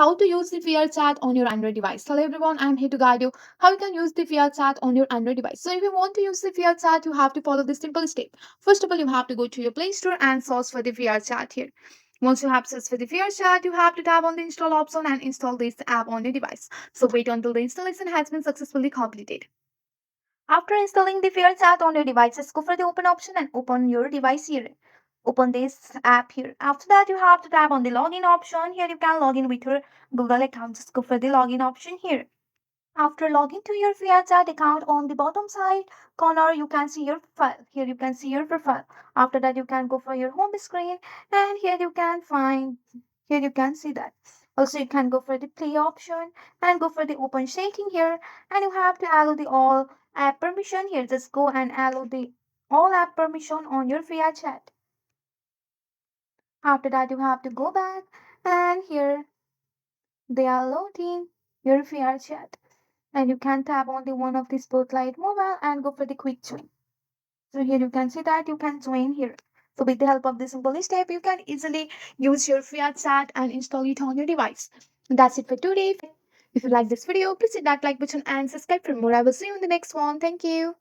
how to use the VRChat on your Android device. Hello everyone, I'm here to guide you how you can use the VRChat on your Android device. So if you want to use the VRChat, you have to follow this simple step. First of all, you have to go to your Play Store and search for the VRChat here. Once you have searched for the VRChat, you have to tap on the install option and install this app on your device. So wait until the installation has been successfully completed. After installing the VRChat on your device, just go for the open option and open your device here. Open this app here. After that, you have to tap on the login option. Here you can log in with your Google account. Just go for the login option here. After logging to your VRChat account, on the bottom side corner, you can see your profile. Here you can see your profile. After that, you can go for your home screen and here you can see that. Also, you can go for the play option and go for the open setting here, and you have to allow the all app permission here. Just go and allow the all app permission on your VRChat. After that, you have to go back and here they are loading your VRChat. And you can tap on the one of the spotlight mobile and go for the quick join. So here you can see that you can join here. So with the help of this simple step, you can easily use your VRChat and install it on your device. That's it for today. If you like this video, please hit that like button and subscribe for more. I will see you in the next one. Thank you.